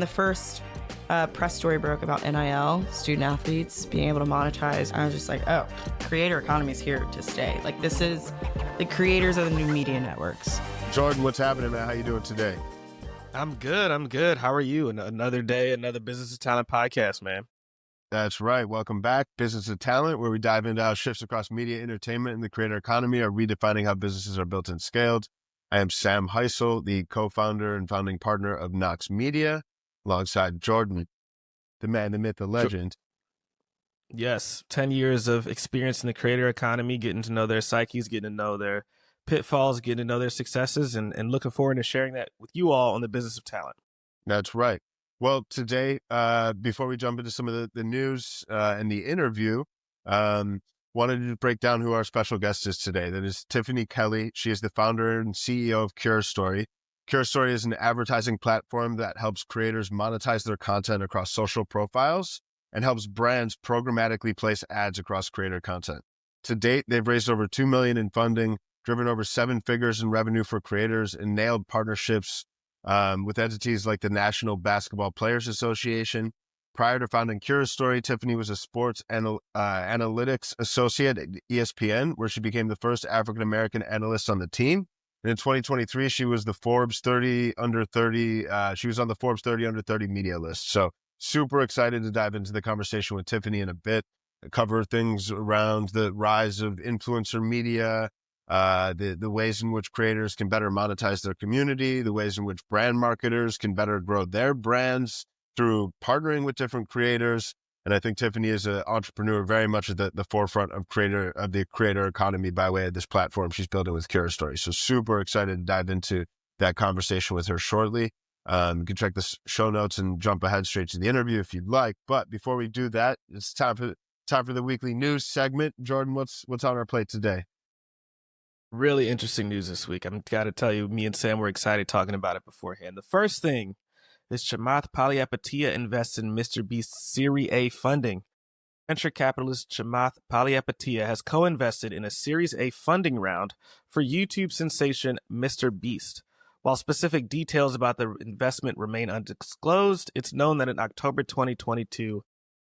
The first press story broke about NIL, student athletes being able to monetize. I was just like, oh, creator economy is here to stay. Like, this is the creators of the new media networks. Jordan, what's happening, man? How you doing today? I'm good. How are you? Another day, another Business of Talent podcast, man. That's right. Welcome back. Business of Talent, where we dive into how shifts across media, entertainment, and the creator economy are redefining how businesses are built and scaled. I am Sam Heisel, the co-founder and founding partner of Knox Media, alongside Jordan, the man, the myth, the legend. Yes, 10 years of experience in the creator economy, getting to know their psyches, getting to know their pitfalls, getting to know their successes, and looking forward to sharing that with you all on the Business of Talent. That's right. Well, today, before we jump into some of the news and the interview, wanted to break down who our special guest is today. That is Tiffany Kelly. She is the founder and CEO of Curastory. Curastory is an advertising platform that helps creators monetize their content across social profiles and helps brands programmatically place ads across creator content. To date, they've raised over $2 million in funding, driven over 7 figures in revenue for creators, and nailed partnerships with entities like the National Basketball Players Association. Prior to founding Curastory, Tiffany was a sports analytics associate at ESPN, where she became the first African-American analyst on the team. And in 2023, she was the Forbes 30 under 30. She was on the Forbes 30 under 30 media list. So super excited to dive into the conversation with Tiffany in a bit, cover things around the rise of influencer media, the ways in which creators can better monetize their community, the ways in which brand marketers can better grow their brands through partnering with different creators. And I think Tiffany is an entrepreneur very much at the forefront of the creator economy by way of this platform she's building with Curastory. So super excited to dive into that conversation with her shortly. You can check the show notes and jump ahead straight to the interview if you'd like. But before we do that, it's time for the weekly news segment. Jordan, what's on our plate today? Really interesting news this week. I'm got to tell you, me and Sam were excited talking about it beforehand. The first thing is Chamath Paliapatiya invests in Mr. Beast's Series A funding. Venture capitalist Chamath Paliapatiya has co-invested in a Series A funding round for YouTube sensation Mr. Beast. While specific details about the investment remain undisclosed, it's known that in October 2022,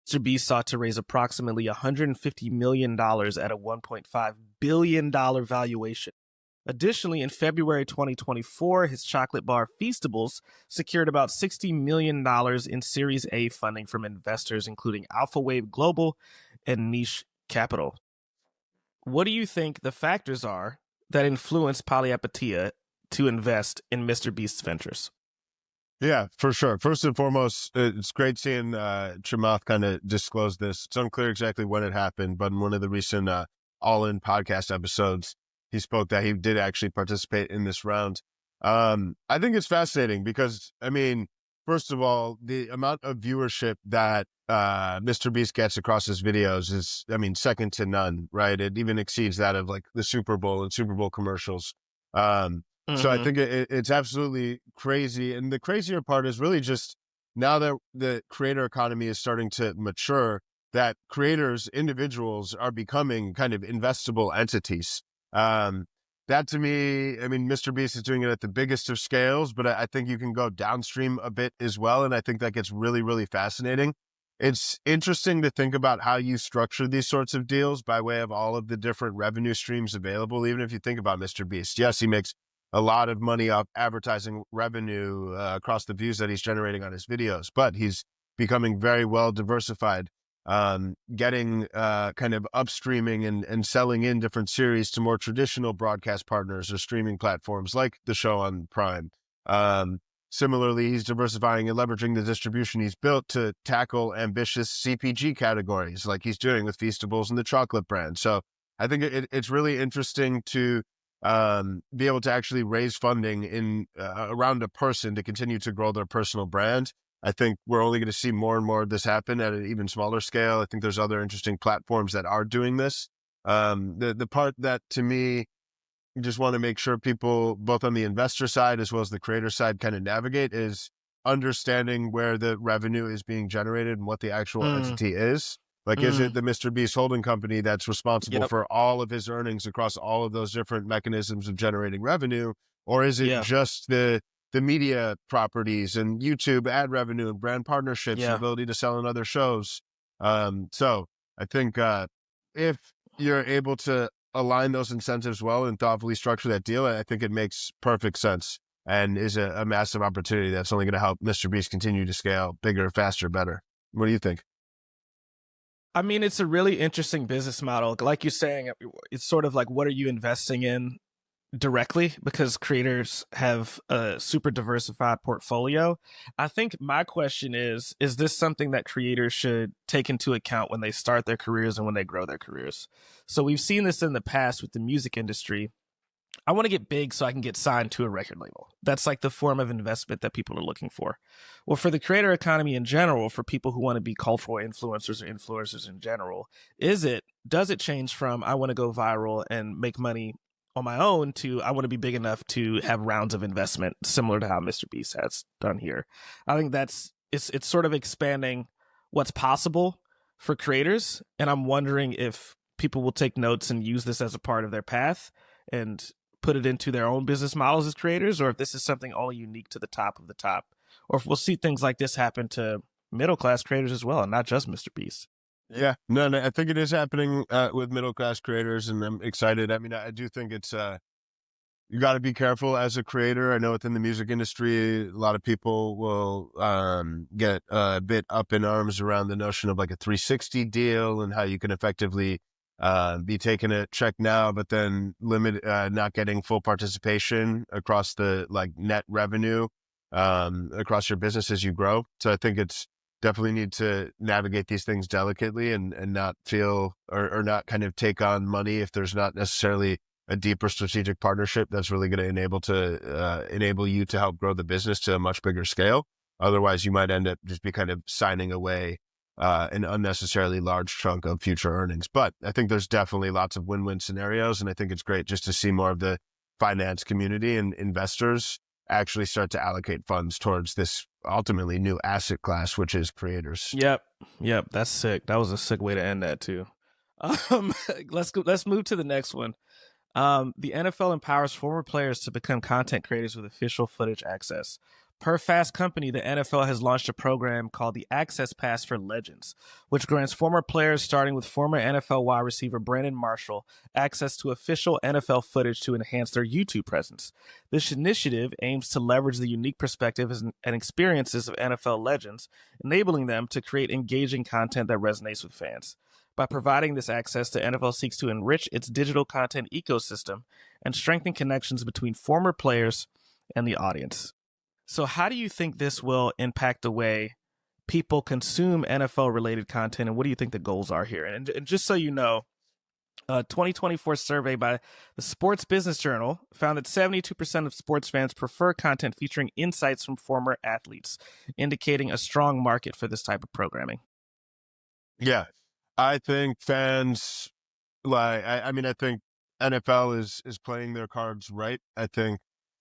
Mr. Beast sought to raise approximately $150 million at a $1.5 billion valuation. Additionally, in February 2024, his chocolate bar Feastables secured about $60 million in Series A funding from investors, including Alpha Wave Global and Niche Capital. What do you think the factors are that influence Paliapatiya to invest in Mr. Beast's ventures? Yeah, for sure. First and foremost, it's great seeing Chamath kind of disclose this. It's unclear exactly when it happened, but in one of the recent All In podcast episodes, he spoke that he did actually participate in this round. I think it's fascinating because, I mean, first of all, the amount of viewership that Mr. Beast gets across his videos is, I mean, second to none, right? It even exceeds that of like the Super Bowl and Super Bowl commercials. So I think it's absolutely crazy. And the crazier part is really just now that the creator economy is starting to mature, that creators, individuals are becoming kind of investable entities. That to me, I mean, Mr. Beast is doing it at the biggest of scales, but I think you can go downstream a bit as well. And I think that gets really, really fascinating. It's interesting to think about how you structure these sorts of deals by way of all of the different revenue streams available. Even if you think about Mr. Beast, yes, he makes a lot of money off advertising revenue across the views that he's generating on his videos, but he's becoming very well diversified, getting kind of upstreaming and selling in different series to more traditional broadcast partners or streaming platforms like the show on Prime. Similarly, he's diversifying and leveraging the distribution he's built to tackle ambitious CPG categories like he's doing with Feastables and the chocolate brand. So I think it's really interesting to be able to actually raise funding in around a person to continue to grow their personal brand. I think we're only going to see more and more of this happen at an even smaller scale. I think there's other interesting platforms that are doing this. The part that to me, you just want to make sure people, both on the investor side as well as the creator side, kind of navigate is understanding where the revenue is being generated and what the actual entity is. Like, is it the Mr. Beast holding company that's responsible for all of his earnings across all of those different mechanisms of generating revenue? Or is it just the the media properties and YouTube ad revenue and brand partnerships and Yeah. ability to sell on other shows. So I think if you're able to align those incentives well and thoughtfully structure that deal, I think it makes perfect sense and is a massive opportunity that's only going to help Mr. Beast continue to scale bigger, faster, better. What do you think? I mean, it's a really interesting business model. Like you're saying, it's sort of like, what are you investing in directly? Because creators have a super diversified portfolio. I think my question is this something that creators should take into account when they start their careers and when they grow their careers? So we've seen this in the past with the music industry. I want to get big so I can get signed to a record label. That's like the form of investment that people are looking for. Well, for the creator economy in general, for people who want to be cultural influencers or influencers in general, does it change from I want to go viral and make money on my own to I want to be big enough to have rounds of investment similar to how Mr. Beast has done here? I think it's sort of expanding what's possible for creators, and I'm wondering if people will take notes and use this as a part of their path and put it into their own business models as creators, or if this is something only unique to the top of the top, or if we'll see things like this happen to middle class creators as well, and not just Mr. Beast. Yeah, no, I think it is happening with middle class creators, and I'm excited. I mean, I do think it's you got to be careful as a creator. I know within the music industry, a lot of people will get a bit up in arms around the notion of like a 360 deal and how you can effectively be taking a check now, but then not getting full participation across the like net revenue across your business as you grow. So I think it's definitely need to navigate these things delicately and not feel or not kind of take on money if there's not necessarily a deeper strategic partnership that's really going to enable you to help grow the business to a much bigger scale. Otherwise, you might end up just be kind of signing away an unnecessarily large chunk of future earnings. But I think there's definitely lots of win-win scenarios, and I think it's great just to see more of the finance community and investors actually start to allocate funds towards this ultimately new asset class, which is creators. Yep. That's sick. That was a sick way to end that too. Let's move to the next one. The NFL empowers former players to become content creators with official footage access. Per Fast Company, the NFL has launched a program called the Access Pass for Legends, which grants former players, starting with former NFL wide receiver Brandon Marshall, access to official NFL footage to enhance their YouTube presence. This initiative aims to leverage the unique perspectives and experiences of NFL legends, enabling them to create engaging content that resonates with fans. By providing this access, the NFL seeks to enrich its digital content ecosystem and strengthen connections between former players and the audience. So how do you think this will impact the way people consume NFL-related content, and what do you think the goals are here? And just so you know, a 2024 survey by the Sports Business Journal found that 72% of sports fans prefer content featuring insights from former athletes, indicating a strong market for this type of programming. Yeah, I think fans I think NFL is playing their cards right. I think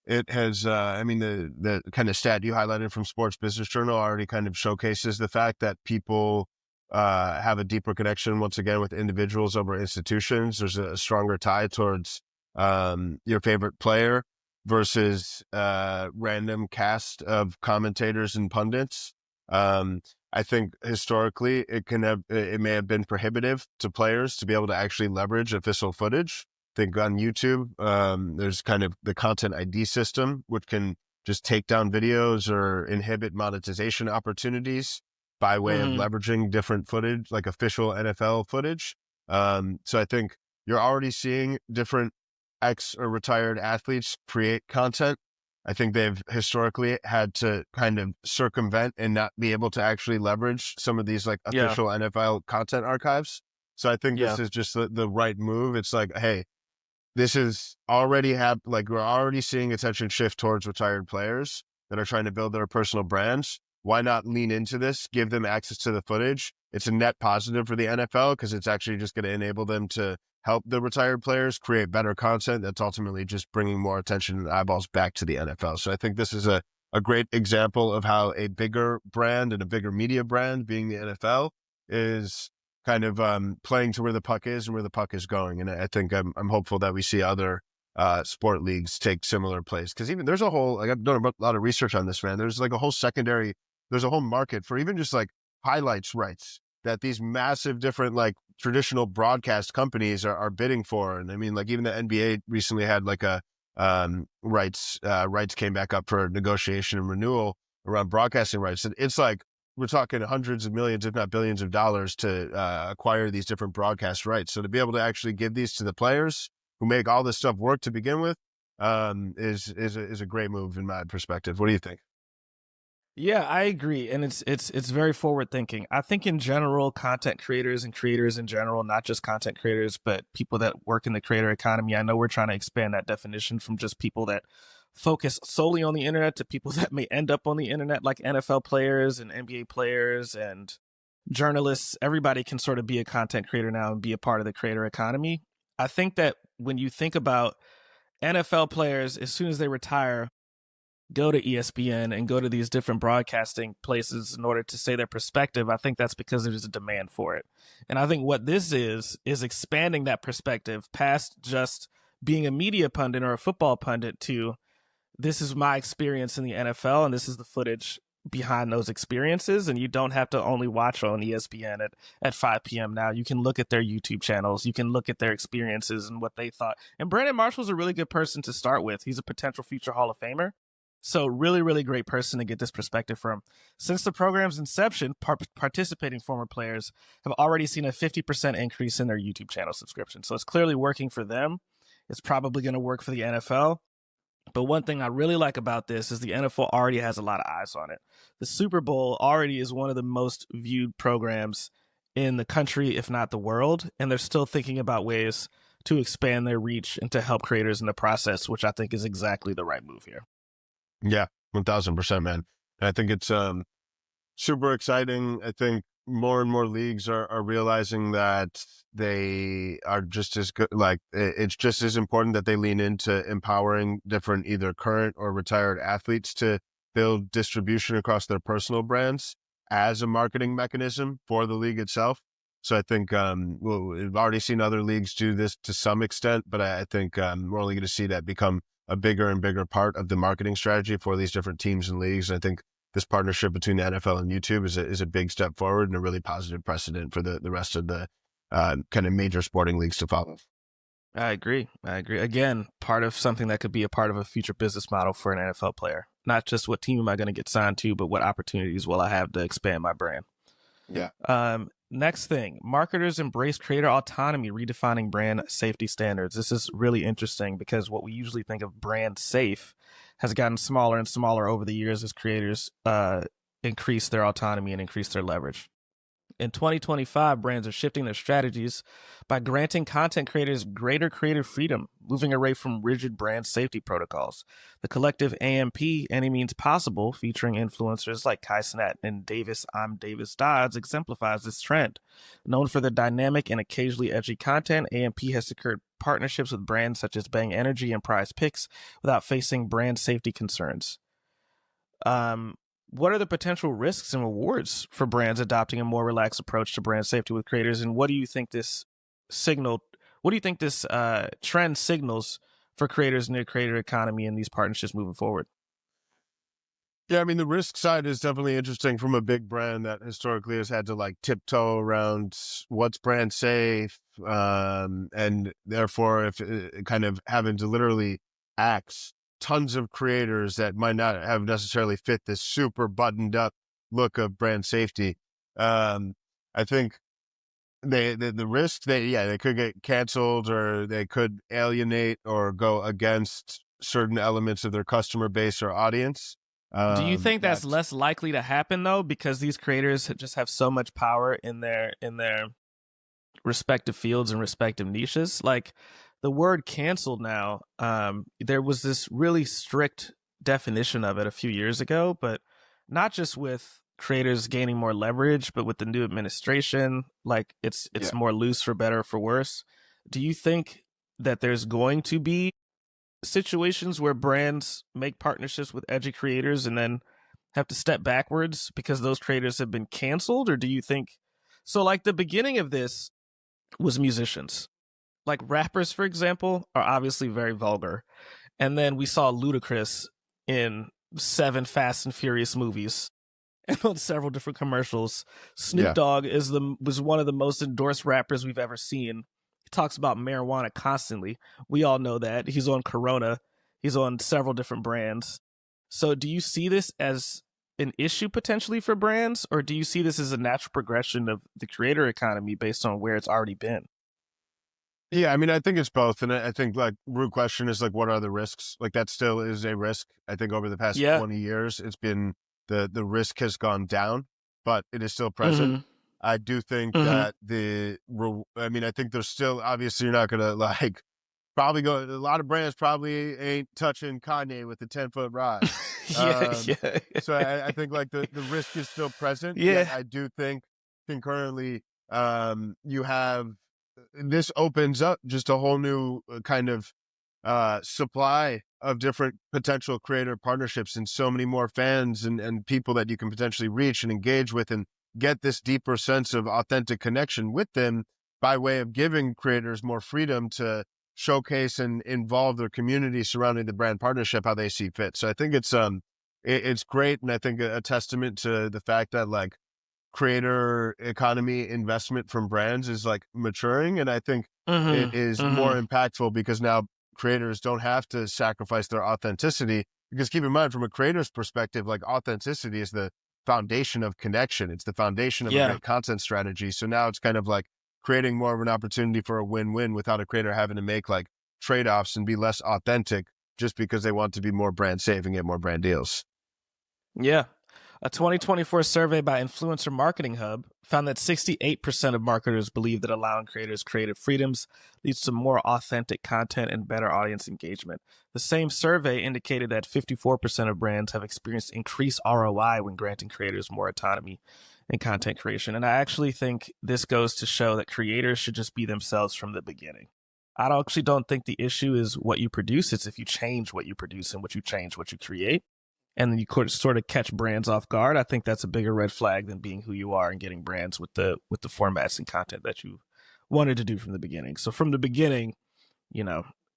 it has, the kind of stat you highlighted from Sports Business Journal already kind of showcases the fact that people have a deeper connection, once again, with individuals over institutions. There's a stronger tie towards your favorite player versus random cast of commentators and pundits. I think historically it may have been prohibitive to players to be able to actually leverage official footage. I think on YouTube, there's kind of the content ID system, which can just take down videos or inhibit monetization opportunities by way of leveraging different footage, like official NFL footage. So I think you're already seeing different ex or retired athletes create content. I think they've historically had to kind of circumvent and not be able to actually leverage some of these like official NFL content archives. So I think this is just the right move. It's like, hey, this is already we're already seeing attention shift towards retired players that are trying to build their personal brands. Why not lean into this, give them access to the footage? It's a net positive for the NFL because it's actually just going to enable them to help the retired players create better content that's ultimately just bringing more attention and eyeballs back to the NFL. So I think this is a great example of how a bigger brand and a bigger media brand, being the NFL, is kind of playing to where the puck is and where the puck is going. And I think I'm hopeful that we see other sport leagues take similar plays. Because even there's a whole, like I've done a lot of research on this, man. There's like a whole there's a whole market for even just like highlights rights that these massive different like traditional broadcast companies are bidding for. And I mean, like even the NBA recently had like a rights came back up for negotiation and renewal around broadcasting rights. And it's like, we're talking hundreds of millions, if not billions of dollars to acquire these different broadcast rights. So to be able to actually give these to the players who make all this stuff work to begin with is a great move in my perspective. What do you think? Yeah, I agree, and it's very forward thinking. I think in general, content creators and creators in general, not just content creators, but people that work in the creator economy. I know we're trying to expand that definition from just people that focus solely on the internet to people that may end up on the internet, like NFL players and NBA players and journalists. Everybody can sort of be a content creator now and be a part of the creator economy. I think that when you think about NFL players, as soon as they retire, go to ESPN and go to these different broadcasting places in order to say their perspective, I think that's because there's a demand for it. And I think what this is expanding that perspective past just being a media pundit or a football pundit to, this is my experience in the NFL and this is the footage behind those experiences. And you don't have to only watch on ESPN at 5 p.m. now. You can look at their YouTube channels. You can look at their experiences and what they thought. And Brandon Marshall's a really good person to start with. He's a potential future Hall of Famer. So really, really great person to get this perspective from. Since the program's inception, participating former players have already seen a 50% increase in their YouTube channel subscription. So it's clearly working for them. It's probably going to work for the NFL. But one thing I really like about this is the NFL already has a lot of eyes on it. The Super Bowl already is one of the most viewed programs in the country, if not the world. And they're still thinking about ways to expand their reach and to help creators in the process, which I think is exactly the right move here. Yeah, 1000%, man. I think it's super exciting. I think more and more leagues are realizing that they are just as good. Like it's just as important that they lean into empowering different either current or retired athletes to build distribution across their personal brands as a marketing mechanism for the league itself. So I think we've already seen other leagues do this to some extent, but I think we're only going to see that become a bigger and bigger part of the marketing strategy for these different teams and leagues. And I think this partnership between the NFL and YouTube is a big step forward and a really positive precedent for the rest of the kind of major sporting leagues to follow. I agree. Again, part of something that could be a part of a future business model for an NFL player. Not just what team am I going to get signed to, but what opportunities will I have to expand my brand. Yeah. Next thing, marketers embrace creator autonomy, redefining brand safety standards. This is really interesting because what we usually think of brand safe has gotten smaller and smaller over the years as creators increase their autonomy and increase their leverage. In 2025, brands are shifting their strategies by granting content creators greater creative freedom, moving away from rigid brand safety protocols. The collective AMP, Any Means Possible, featuring influencers like Kai Cenat and Davis I'm Davis Dodds, exemplifies this trend. Known for their dynamic and occasionally edgy content, AMP has secured partnerships with brands such as Bang Energy and Prize Picks without facing brand safety concerns. What are the potential risks and rewards for brands adopting a more relaxed approach to brand safety with creators? And what do you think this trend signals for creators in the creator economy and these partnerships moving forward? Yeah, I mean, the risk side is definitely interesting from a big brand that historically has had to like tiptoe around what's brand safe. And therefore, if kind of having to literally axe tons of creators that might not have necessarily fit this super buttoned up look of brand safety. I think the risk they could get canceled or they could alienate or go against certain elements of their customer base or audience. Do you think that's less likely to happen though, because these creators just have so much power in their respective fields and respective niches? Like the word canceled now, there was this really strict definition of it a few years ago, but not just with creators gaining more leverage, but with the new administration, like it's more loose for better or for worse. Do you think that there's going to be situations where brands make partnerships with edgy creators and then have to step backwards because those creators have been canceled? Or do you think so? Like the beginning of this was musicians. Like rappers, for example, are obviously very vulgar. And then we saw Ludacris in 7 Fast and Furious movies and on several different commercials. Snoop Yeah. Dogg was one of the most endorsed rappers we've ever seen. He talks about marijuana constantly. We all know that. He's on Corona. He's on several different brands. So do you see this as an issue potentially for brands, or do you see this as a natural progression of the creator economy based on where it's already been? Yeah, I mean, I think it's both. And I think like root question is like, what are the risks? Like that still is a risk. I think over the past 20 years, it's been the risk has gone down, but it is still present. I do think that I think there's still, obviously you're not going to like probably go, a lot of brands probably ain't touching Kanye with the 10-foot rod. So I think like the risk is still present. Yeah. I do think concurrently, you have, this opens up just a whole new kind of supply of different potential creator partnerships and so many more fans and people that you can potentially reach and engage with and get this deeper sense of authentic connection with them by way of giving creators more freedom to showcase and involve their community surrounding the brand partnership how they see fit. So I think it's great, and I think a testament to the fact that like creator economy investment from brands is like maturing, and I think it is more impactful because now creators don't have to sacrifice their authenticity, because keep in mind, from a creator's perspective, like authenticity is the foundation of connection. It's the foundation of a great content strategy. So now it's kind of like creating more of an opportunity for a win-win without a creator having to make like trade-offs and be less authentic just because they want to be more brand safe and get more brand deals. Yeah. A 2024 survey by Influencer Marketing Hub found that 68% of marketers believe that allowing creators creative freedoms leads to more authentic content and better audience engagement. The same survey indicated that 54% of brands have experienced increased ROI when granting creators more autonomy in content creation. And I actually think this goes to show that creators should just be themselves from the beginning. I actually don't think the issue is what you produce. It's if you change what you produce and what you change what you create, and then you could sort of catch brands off guard. I think that's a bigger red flag than being who you are and getting brands with the formats and content that you wanted to do from the beginning. So from the beginning,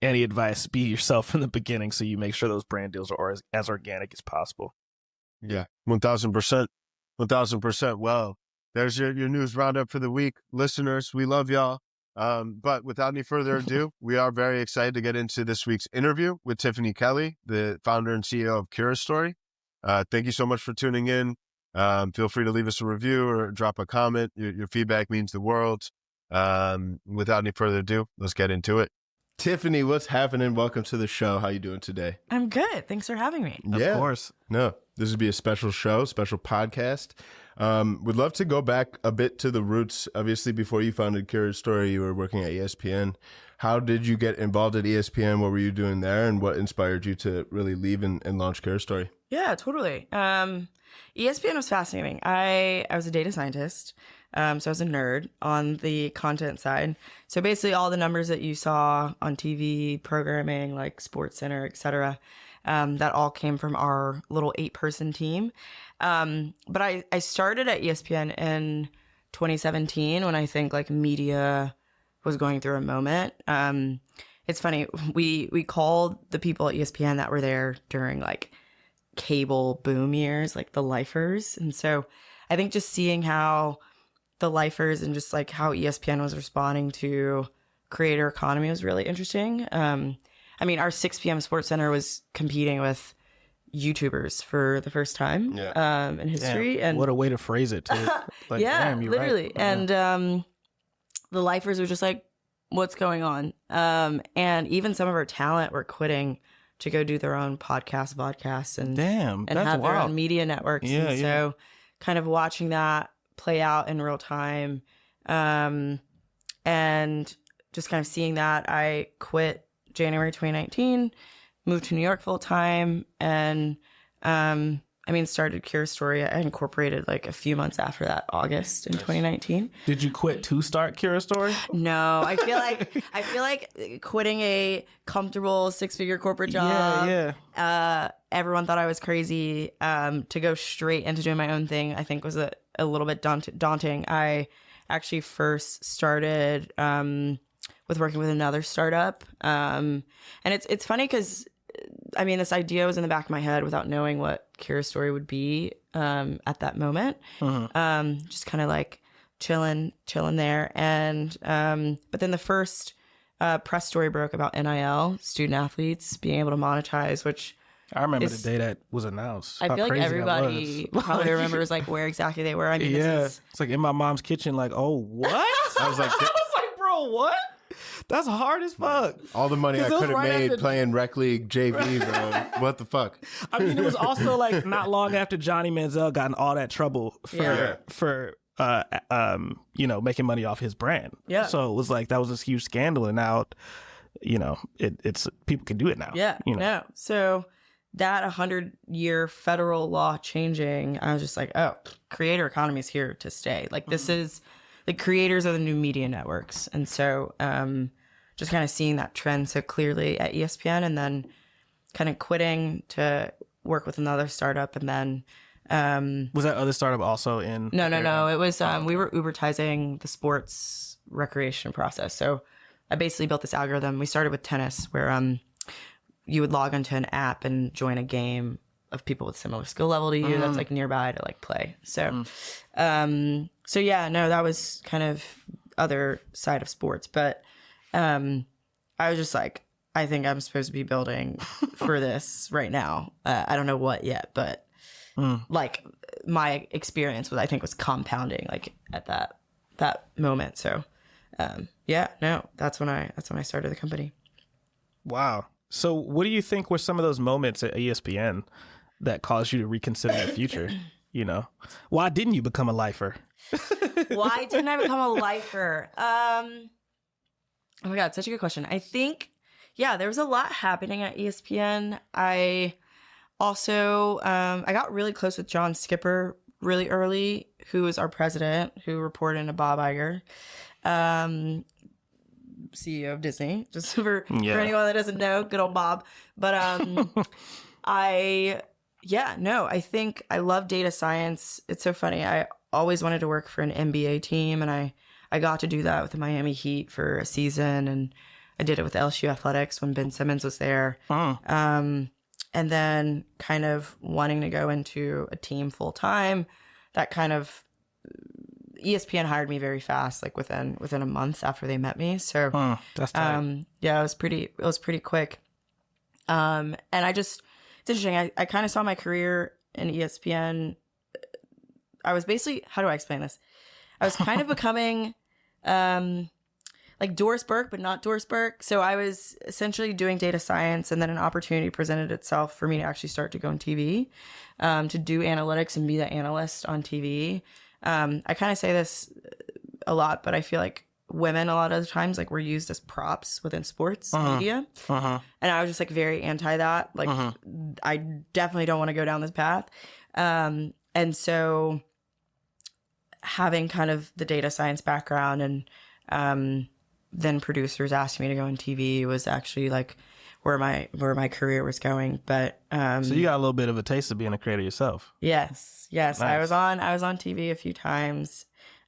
any advice, be yourself from the beginning so you make sure those brand deals are as organic as possible. Yeah, 1000%. 1000%. Well, there's your news roundup for the week. Listeners, we love y'all. But without any further ado, we are very excited to get into this week's interview with Tiffany Kelly, the founder and CEO of Curastory. Thank you so much for tuning in. Feel free to leave us a review or drop a comment. Your feedback means the world. Without any further ado, let's get into it. Tiffany, what's happening? Welcome to the show. How you doing today? I'm good. Thanks for having me. Of course. No, this would be a special show, special podcast. Would love to go back a bit to the roots. Obviously, before you founded Curastory, you were working at ESPN. How did you get involved at ESPN? What were you doing there? And what inspired you to really leave and launch Curastory? Yeah, totally. ESPN was fascinating. I was a data scientist. So I was a nerd on the content side. So basically all the numbers that you saw on TV, programming, like SportsCenter, et cetera, that all came from our little 8-person team. But I started at ESPN in 2017 when I think like media was going through a moment. It's funny, we called the people at ESPN that were there during like cable boom years, like the lifers. And so I think just seeing how the lifers and just like how ESPN was responding to creator economy was really interesting. I mean, our 6 p.m. SportsCenter was competing with YouTubers for the first time in history. Damn, and what a way to phrase it, too. Like, yeah, damn, you're literally. Right. And the lifers were just like, what's going on? And even some of our talent were quitting to go do their own vodcasts and have their own media networks. Yeah, and so kind of watching that play out in real time, and just kind of seeing that, I quit January 2019, moved to New York full time, and started Curastory. I incorporated like a few months after that, August in 2019. Did you quit to start Curastory? No, I feel like quitting a comfortable 6-figure corporate job. Everyone thought I was crazy. To go straight into doing my own thing, I think was a little bit daunting. I actually first started with working with another startup. And it's funny because, I mean, this idea was in the back of my head without knowing what Curastory would be at that moment. Just kind of like chilling there. And but then the first press story broke about NIL, student athletes being able to monetize, which I remember the day that was announced. I feel like everybody probably remembers like where exactly they were. I mean, it's like in my mom's kitchen, like, oh, what? I was like, bro, what? That's hard as fuck. All the money I could have made playing rec league JV, bro. What the fuck? I mean, it was also like not long after Johnny Manziel got in all that trouble for making money off his brand. Yeah. So it was like that was this huge scandal, and now, it's people can do it now. Yeah. No. So that 100-year federal law changing, I was just like, oh, creator economy is here to stay. Like this is, the creators are the new media networks. And so just kind of seeing that trend so clearly at ESPN, and then kind of quitting to work with another startup. And then was that other startup also in? No. It was we were Ubertizing the sports recreation process. So I basically built this algorithm. We started with tennis, where you would log into an app and join a game of people with similar skill level to you that's like nearby to like play. So, so yeah, no, that was kind of other side of sports. But I was just like, I think I'm supposed to be building for this right now. I don't know what yet, but like my experience was, I think, was compounding like at that moment. So that's when I started the company. Wow. So what do you think were some of those moments at ESPN that caused you to reconsider the future? Why didn't you become a lifer? Why didn't I become a lifer? Oh my God, such a good question. I think, there was a lot happening at ESPN. I also, I got really close with John Skipper really early, who was our president, who reported into Bob Iger. CEO of Disney, just for anyone that doesn't know, good old Bob. But I think I love data science. It's so funny. I always wanted to work for an NBA team, and I got to do that with the Miami Heat for a season, and I did it with LSU Athletics when Ben Simmons was there. And then kind of wanting to go into a team full time, that kind of ESPN hired me very fast, like within a month after they met me. So that's tight. it was pretty quick. And it's interesting. I kind of saw my career in ESPN. I was basically, how do I explain this? I was kind of becoming like Doris Burke, but not Doris Burke. So I was essentially doing data science, and then an opportunity presented itself for me to actually start to go on TV, to do analytics and be the analyst on TV. I kind of say this a lot, but I feel like women a lot of the times, like, we're used as props within sports media. And I was just like very anti that. Like, I definitely don't want to go down this path. And so having kind of the data science background, and then producers asked me to go on TV was actually like where my career was going. But so you got a little bit of a taste of being a creator yourself. Yes. Nice. I was on TV a few times.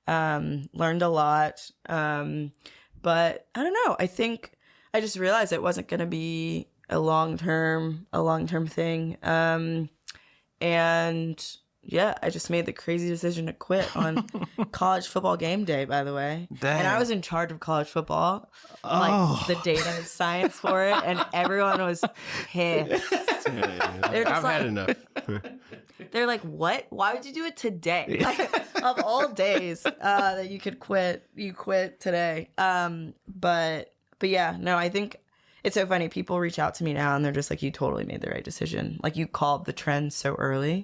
Learned a lot. But I don't know. I think I just realized it wasn't going to be a long-term thing. And yeah, I just made the crazy decision to quit on college football game day, by the way. Dang. And I was in charge of college football, like the data science for it, and everyone was pissed. I've had enough. They're like, what? Why would you do it today? Like, of all days that you could quit, you quit today. But yeah, no, I think it's so funny. People reach out to me now and they're just like, you totally made the right decision. Like, you called the trend so early.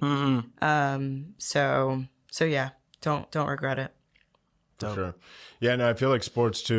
So yeah, don't regret it. Sure. Yeah, no, I feel like sports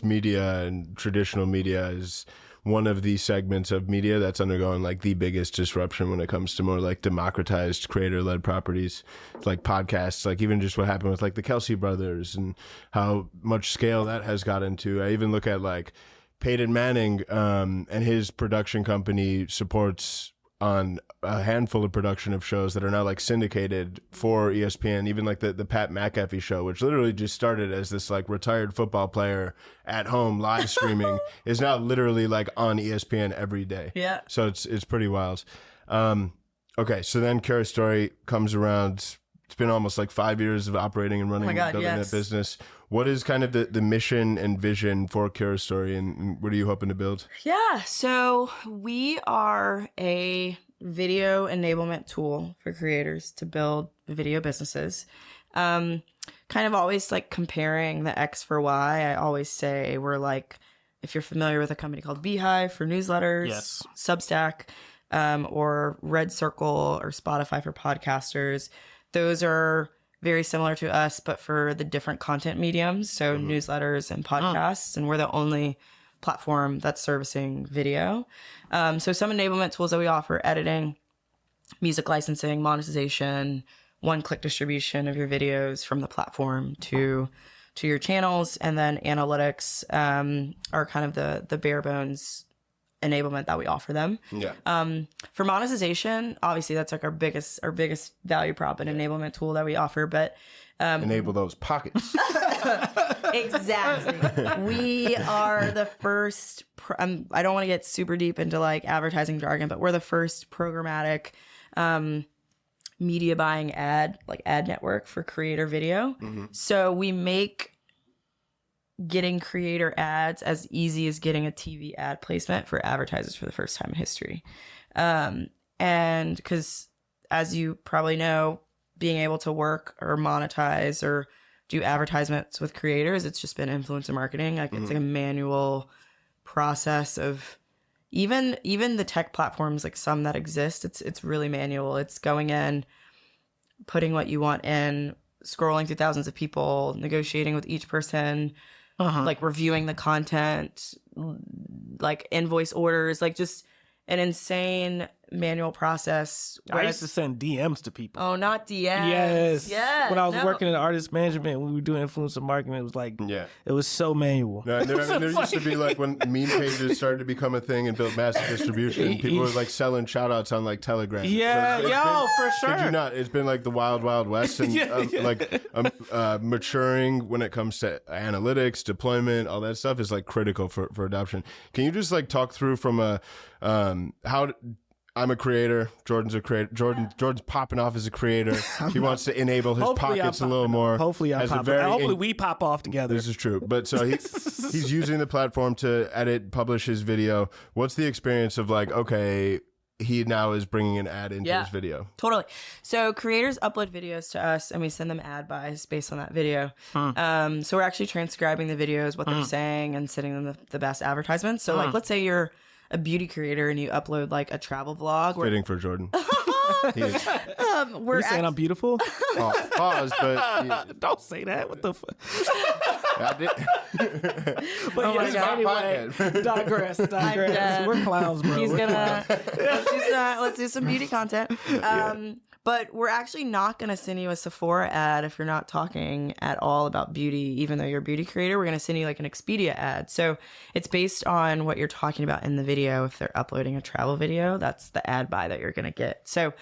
media and traditional media is one of the segments of media that's undergoing like the biggest disruption when it comes to more like democratized creator-led properties, like podcasts, like even just what happened with like the Kelsey brothers and how much scale that has got into. I even look at like Peyton Manning, and his production company supports on a handful of production of shows that are now like syndicated for ESPN, even like the Pat McAfee show, which literally just started as this like retired football player at home live streaming, is now literally like on ESPN every day. Yeah. So it's pretty wild. Okay, so then Curastory comes around. It's been almost like 5 years of operating and running building that business. What is kind of the mission and vision for Curastory, and what are you hoping to build? Yeah, so we are a video enablement tool for creators to build video businesses. Kind of always like comparing the X for Y. I always say we're like, if you're familiar with a company called Beehive for newsletters, Yes. Substack, or Red Circle or Spotify for podcasters. Those are very similar to us, but for the different content mediums. So newsletters and podcasts. And we're the only platform that's servicing video. So some enablement tools that we offer: editing, music licensing, monetization, one-click distribution of your videos from the platform to your channels. And then analytics are kind of the bare bones enablement that we offer them. Yeah. For monetization, obviously that's like our biggest value prop and enablement tool that we offer. But Enable those pockets. exactly, we are the first. I don't want to get super deep into like advertising jargon, but we're the first programmatic media buying ad network for creator video. So we make getting creator ads as easy as getting a TV ad placement for advertisers for the first time in history. And because, as you probably know, being able to work or monetize or do advertisements with creators, it's just been influencer marketing. Like it's like a manual process of even the tech platforms, like some that exist, it's really manual. It's going in, putting what you want in, scrolling through thousands of people, negotiating with each person, like reviewing the content, like invoice orders, like just an insane manual process. I used to send DMs to people. Oh, not DMs. Yes. Yeah. When I was working in artist management, when we were doing influencer marketing, it was like, it was so manual. No, there used to be like when meme pages started to become a thing and built massive distribution, people were like selling shout outs on like Telegram. Yeah, So it's been, for sure. Could you not? It's been like the wild, wild west and maturing when it comes to analytics, deployment, all that stuff is like critical for adoption. Can you just like talk through from a, how I'm a creator. Jordan's a creator. Jordan's popping off as a creator. He wants to enable his pockets a little more. Hopefully, we pop off together. This is true. But so he's using the platform to edit, publish his video. What's the experience of like, okay, he now is bringing an ad into his video? Totally. So creators upload videos to us and we send them ad buys based on that video. So we're actually transcribing the videos, what they're saying, and sending them the best advertisements. So like, let's say you're a beauty creator and you upload like a travel vlog. Fitting for Jordan. We're saying I'm beautiful? Pause, but don't say that. What the fuck? But anyway, digress. We're clowns, bro. He's gonna let's do some beauty content. But we're actually not going to send you a Sephora ad if you're not talking at all about beauty, even though you're a beauty creator. We're going to send you like an Expedia ad. So it's based on what you're talking about in the video. If they're uploading a travel video, that's the ad buy that you're going to get. So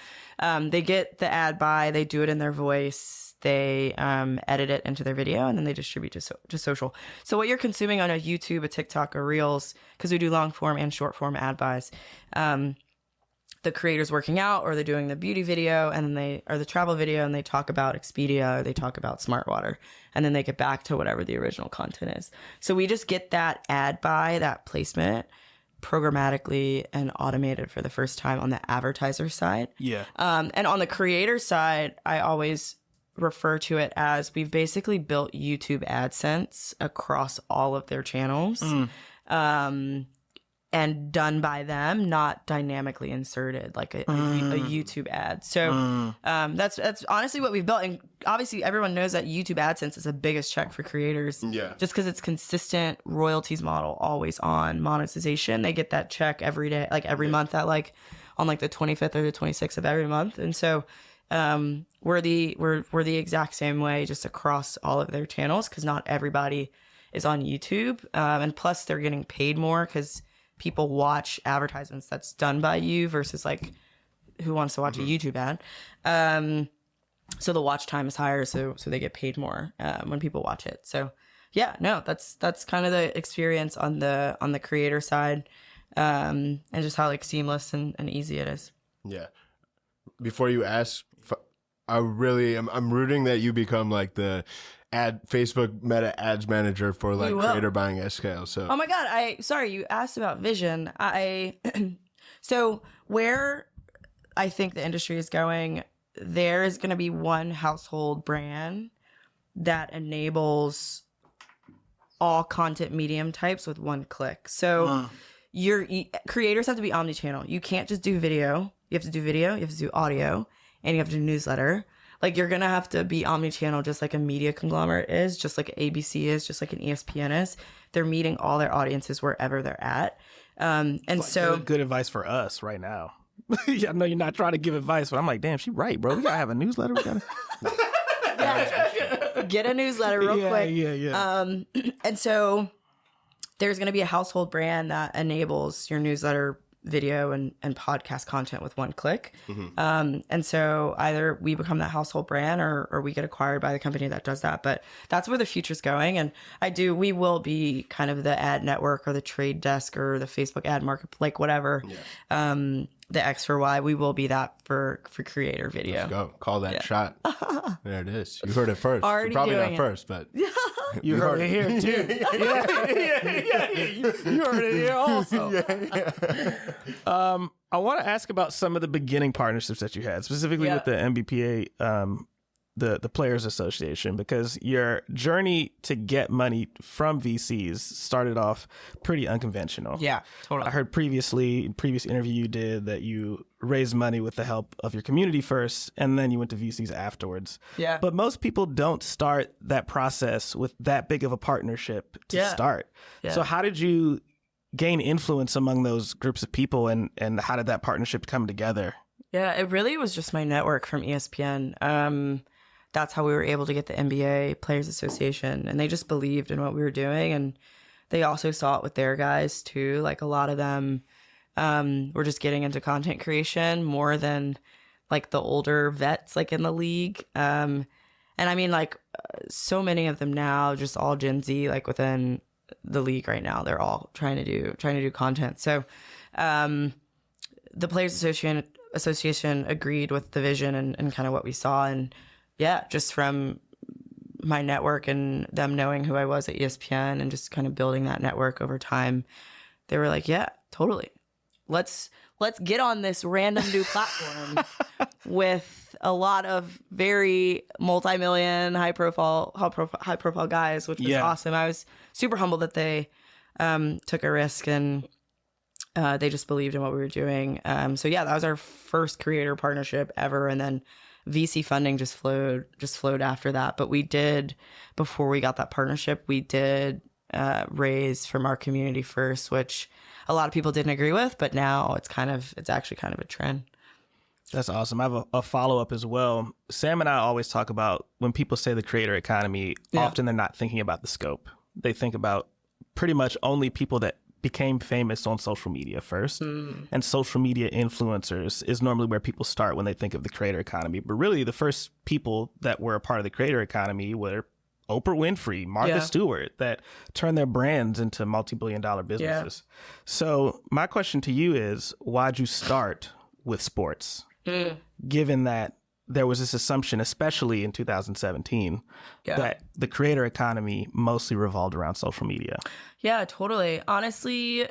they get the ad buy, they do it in their voice, they edit it into their video, and then they distribute to social. So what you're consuming on a YouTube, a TikTok, or Reels, because we do long form and short form ad buys, the creator's working out, or they're doing the beauty video and then or the travel video, and they talk about Expedia, or they talk about Smart Water, and then they get back to whatever the original content is. So we just get that ad buy, that placement, programmatically and automated for the first time on the advertiser side. Yeah. And on the creator side, I always refer to it as we've basically built YouTube AdSense across all of their channels. And done by them, not dynamically inserted like a YouTube ad. So that's honestly what we've built. And obviously everyone knows that YouTube AdSense is the biggest check for creators. Yeah. Just because it's consistent royalties model, always on monetization. They get that check every day, like every month at like on like the 25th or the 26th of every month. And so we're the exact same way just across all of their channels, because not everybody is on YouTube. And plus they're getting paid more because people watch advertisements that's done by you versus like who wants to watch a YouTube ad. So the watch time is higher, so they get paid more when people watch it. So yeah, no, that's kind of the experience on the creator side, and just how like seamless and easy it is. Yeah. Before you ask, I'm rooting that you become like the Facebook Meta Ads manager for like creator buying at scale. So oh my god, sorry, you asked about vision. So where I think the industry is going, there is going to be one household brand that enables all content medium types with one click. So your creators have to be omnichannel. You can't just do video. You have to do video, you have to do audio, and you have to do newsletter. Like you're going to have to be omnichannel just like a media conglomerate is, just like ABC is, just like an ESPN is. They're meeting all their audiences wherever they're at. And like so good advice for us right now. Yeah, I know you're not trying to give advice, but I'm like, damn, she's right, bro. We gotta have a newsletter. We gotta get a newsletter real quick. Yeah. And so there's going to be a household brand that enables your newsletter, video, and podcast content with one click. And so either we become that household brand or we get acquired by the company that does that. But that's where the future's going. And we will be kind of the ad network or the trade desk or the Facebook ad market, like whatever. The X for Y, we will be that for creator video. Let's go. Call that shot. There it is. You heard it first. Already Probably doing not it. first, but You heard it here too. You heard it here also. I want to ask about some of the beginning partnerships that you had, specifically with the MBPA, the Players Association, because your journey to get money from VCs started off pretty unconventional. Yeah, totally. I heard previously, in previous interview you did, that you raised money with the help of your community first, and then you went to VCs afterwards. Yeah. But most people don't start that process with that big of a partnership to start. Yeah. So how did you gain influence among those groups of people, and how did that partnership come together? Yeah, it really was just my network from ESPN. That's how we were able to get the NBA Players Association, and they just believed in what we were doing, and they also saw it with their guys too. Like a lot of them were just getting into content creation more than like the older vets like in the league. And I mean like so many of them now, just all Gen Z like within the league right now, they're all trying to do content. So the Players Association agreed with the vision and kind of what we saw. And yeah, just from my network and them knowing who I was at ESPN and just kind of building that network over time, they were like, yeah, totally. Let's get on this random new platform with a lot of very multi-million high profile guys, which was awesome. I was super humbled that they took a risk and they just believed in what we were doing. So yeah, that was our first creator partnership ever. And then VC funding just flowed after that. But we did, before we got that partnership, we did raise from our community first, which a lot of people didn't agree with, but now it's actually kind of a trend. That's awesome. I have a follow-up as well. Sam and I always talk about when people say the creator economy, often they're not thinking about the scope. They think about pretty much only people that became famous on social media first. And social media influencers is normally where people start when they think of the creator economy. But really, the first people that were a part of the creator economy were Oprah Winfrey, Martha Stewart, that turned their brands into multi-billion-dollar businesses. So my question to you is, why'd you start with sports? Given that there was this assumption, especially in 2017, that the creator economy mostly revolved around social media. Yeah, totally. Honestly,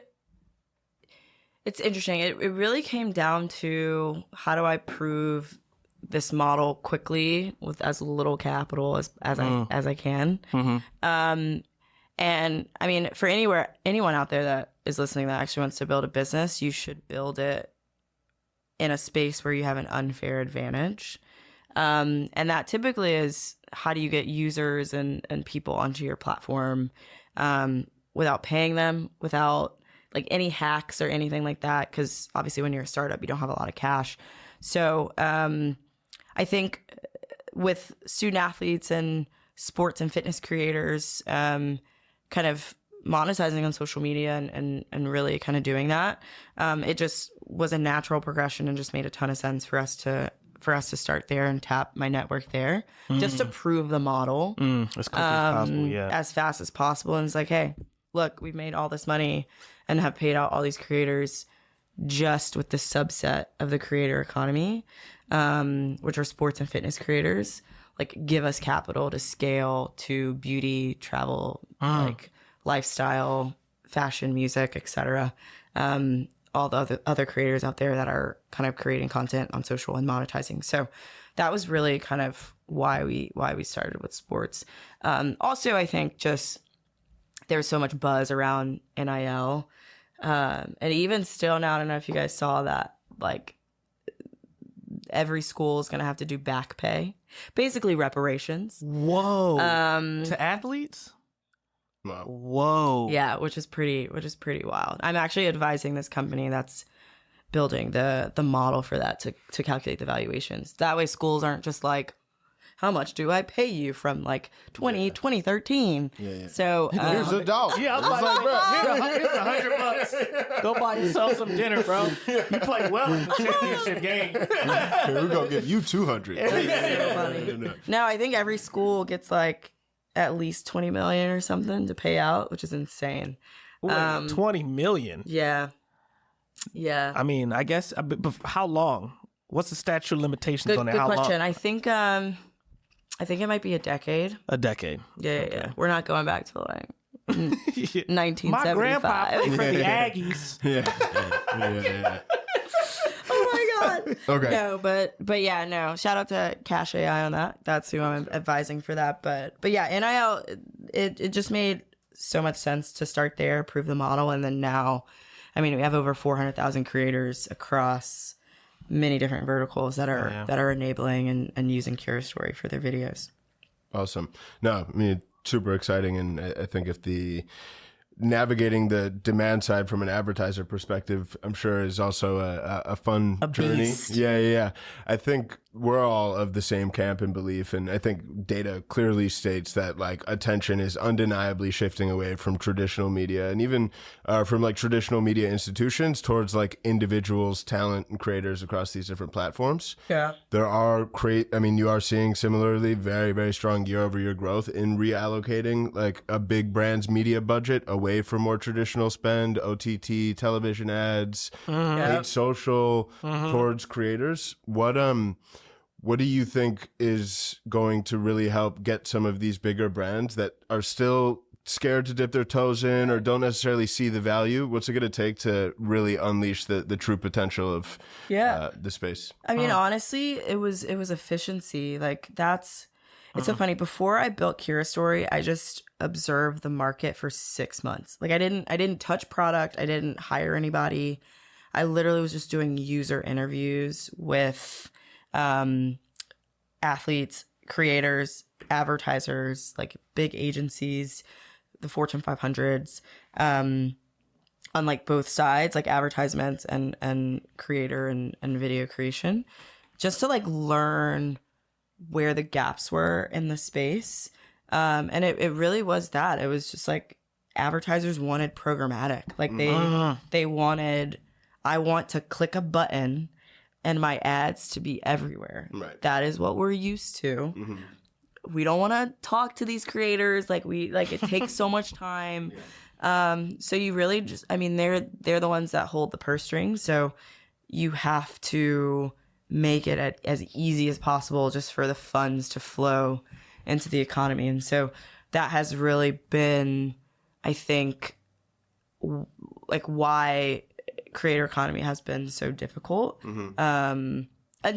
it's interesting. It really came down to how do I prove this model quickly with as little capital as I can. And I mean, for anyone out there that is listening that actually wants to build a business, you should build it in a space where you have an unfair advantage. And that typically is, how do you get users and people onto your platform without paying them, without like any hacks or anything like that? Because obviously when you're a startup, you don't have a lot of cash. So I think with student athletes and sports and fitness creators, kind of monetizing on social media and really kind of doing that. It just was a natural progression and just made a ton of sense for us to start there and tap my network there just to prove the model as quickly as possible, as fast as possible. And it's like, hey, look, we've made all this money and have paid out all these creators just with the subset of the creator economy, which are sports and fitness creators. Like, give us capital to scale to beauty, travel, like lifestyle, fashion, music, etc. All the other creators out there that are kind of creating content on social and monetizing. So that was really kind of why we started with sports. Also, I think just there's so much buzz around NIL, and even still now, I don't know if you guys saw that, like, every school is going to have to do back pay, basically reparations. Whoa. To athletes? Wow. Whoa. Yeah, which is pretty wild. I'm actually advising this company that's building the model for that to calculate the valuations. That way schools aren't just like, how much do I pay you from like 2013? Yeah. So Here's a dollar. Yeah, I was like, here's $100. Go buy yourself some dinner, bro. You played well in the championship game. Here, we're going to give you 200. so funny. No, I think every school gets like at least 20 million or something to pay out, which is insane. Wait, 20 million? Yeah. I mean, I guess, but how long? What's the statute of limitations on it? Good How question. long? I think it might be a decade. A decade. Yeah. We're not going back to like 1975. My grandpa played for the Aggies. Yeah. Oh my God. Okay. No, but yeah, no. Shout out to Cash AI on that. That's who I'm advising for that. But yeah, NIL, it just made so much sense to start there, prove the model, and then now, I mean, we have over 400,000 creators across many different verticals that are enabling and using Curastory for their videos. Awesome. No, I mean, super exciting. And I think if the navigating the demand side from an advertiser perspective, I'm sure is also a fun journey. Beast. Yeah. I think we're all of the same camp and belief. And I think data clearly states that like attention is undeniably shifting away from traditional media and even from like traditional media institutions towards like individuals, talent and creators across these different platforms. Yeah. There are you are seeing similarly very, very strong year-over-year growth in reallocating like a big brand's media budget away from more traditional spend, OTT, television ads, paid social towards creators. What do you think is going to really help get some of these bigger brands that are still scared to dip their toes in or don't necessarily see the value? What's it going to take to really unleash the true potential of the space? I mean, honestly, it was efficiency. Like it's so funny. Before I built Curastory, I just observed the market for 6 months. Like I didn't touch product. I didn't hire anybody. I literally was just doing user interviews with athletes, creators, advertisers, like big agencies, the Fortune 500s, on like both sides, like advertisements and creator and video creation, just to like learn where the gaps were in the space. And it really was that. It was just like advertisers wanted programmatic. Like they wanted, I want to click a button and my ads to be everywhere. Right. That is what we're used to. Mm-hmm. We don't want to talk to these creators. It takes so much time. So you really just, I mean, they're the ones that hold the purse strings. So you have to make it as easy as possible just for the funds to flow into the economy. And so that has really been, I think, like why creator economy has been so difficult. And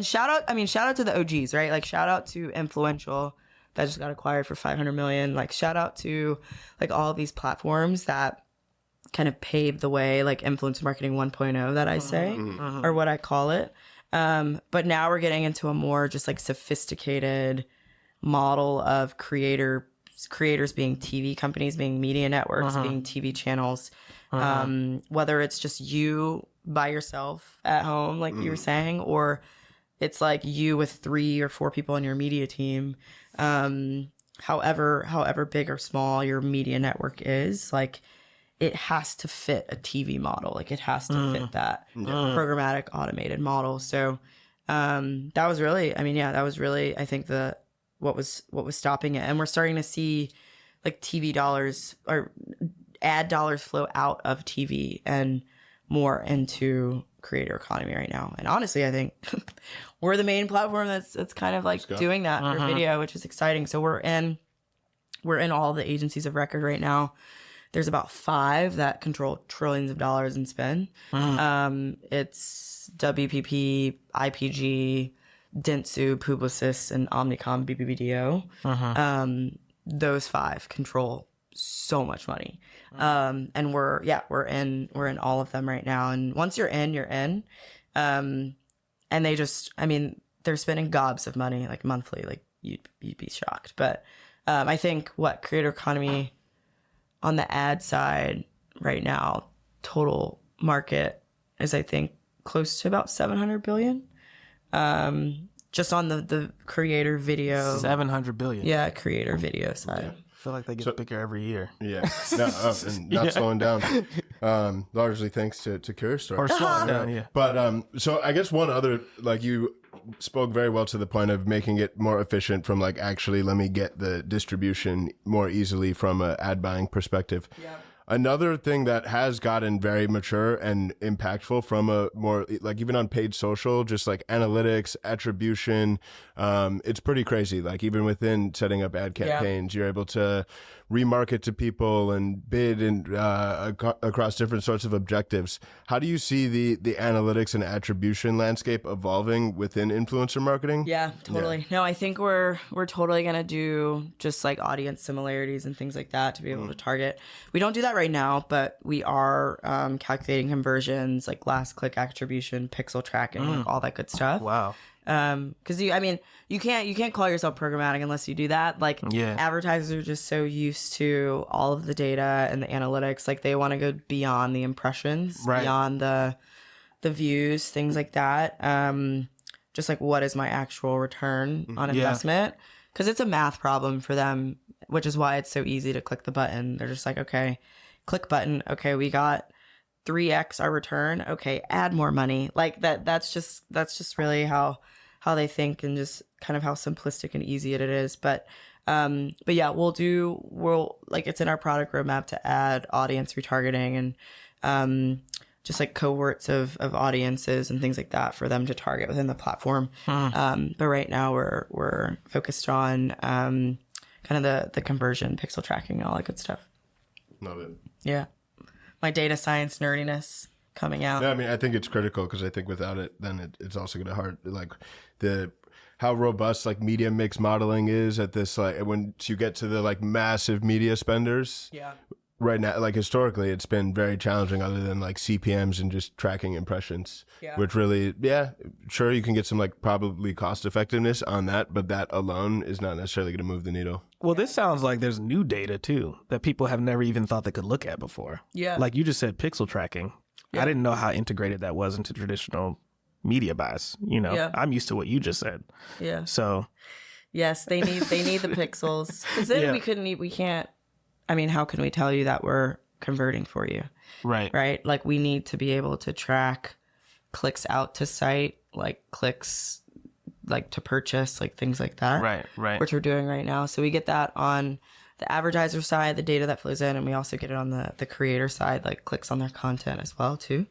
shout out to the OGs, right? Like shout out to Influential that just got acquired for 500 million. Like shout out to like all of these platforms that kind of paved the way, like influencer marketing 1.0 that I say, or what I call it. But now we're getting into a more just like sophisticated model of creators being TV companies, being media networks, being TV channels. Whether it's just you by yourself at home, like you were saying, or it's like you with 3 or 4 people on your media team. However big or small your media network is, like it has to fit a TV model. Like it has to fit that programmatic automated model. So that was really, I think what was stopping it. And we're starting to see like TV dollars or ad dollars flow out of TV and more into creator economy right now. And honestly, I think we're the main platform that's kind of like doing that for video, which is exciting. So we're in all the agencies of record right now. There's about 5 that control trillions of dollars in spend. It's WPP, IPG, Dentsu, Publicis, and Omnicom BBBDO. Those 5 control so much money. And we're in all of them right now. And once you're in, you're in. And they just, they're spending gobs of money like monthly. Like you'd be shocked. But I think creator economy on the ad side right now, total market is I think close to about 700 billion. Just on the creator video. 700 billion. Yeah, creator video side. I feel like they get bigger every year. Yeah, and not slowing down. Largely thanks to Curastory. Or slowing down, yeah. But so I guess one other, like you spoke very well to the point of making it more efficient from like actually let me get the distribution more easily from an ad buying perspective. Yeah. Another thing that has gotten very mature and impactful from a more like even on paid social, just like analytics, attribution, it's pretty crazy. Like even within setting up ad campaigns, you're able to remarket to people and bid and across different sorts of objectives. How do you see the analytics and attribution landscape evolving within influencer marketing? Yeah, totally. Yeah. No, I think we're totally gonna do just like audience similarities and things like that to be able to target. We don't do that right now, but we are calculating conversions, like last click attribution, pixel tracking, like all that good stuff. Wow. Because you can't call yourself programmatic unless you do that. Like advertisers are just so used to all of the data and the analytics. Like they want to go beyond the impressions, beyond the views, things like that. Just like what is my actual return on investment? Because it's a math problem for them, which is why it's so easy to click the button. They're just like, okay, click button. Okay, we got 3x our return. Okay, add more money. Like that's just really how they think and just kind of how simplistic and easy it is. But yeah, we'll like it's in our product roadmap to add audience retargeting and just like cohorts of audiences and things like that for them to target within the platform. But right now we're focused on kind of the conversion, pixel tracking, and all that good stuff. Love it. Yeah. My data science nerdiness coming out. Yeah, I think it's critical because I think without it, then it's also going to hard like how robust like media mix modeling is at this like when you get to the like massive media spenders. Yeah. Right now, like historically, it's been very challenging other than like CPMs and just tracking impressions, which really, sure, you can get some like probably cost effectiveness on that, but that alone is not necessarily going to move the needle. Well, this sounds like there's new data too that people have never even thought they could look at before. Yeah. Like you just said pixel tracking. Yeah. I didn't know how integrated that was into traditional media buys. I'm used to what you just said. Yeah. So. Yes, they need the pixels. Because then we can't. How can we tell you that we're converting for you? Right. Like we need to be able to track clicks out to site, like clicks like to purchase, like things like that. Right. Which we're doing right now. So we get that on the advertiser side, the data that flows in, and we also get it on the creator side, like clicks on their content as well too.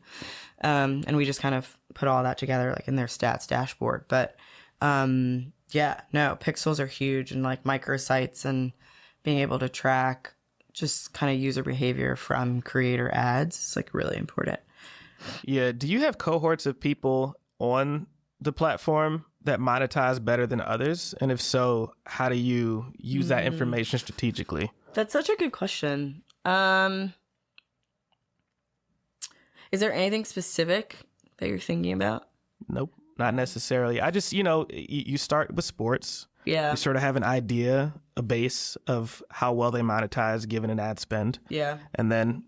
And we just kind of put all that together like in their stats dashboard. But pixels are huge and like microsites and being able to track just kind of user behavior from creator ads is like really important. Yeah. Do you have cohorts of people on the platform that monetize better than others? And if so, how do you use that information strategically? That's such a good question. Is there anything specific that you're thinking about? Nope, not necessarily. I just, you start with sports. Yeah. You sort of have an idea, a base of how well they monetize given an ad spend. Yeah. And then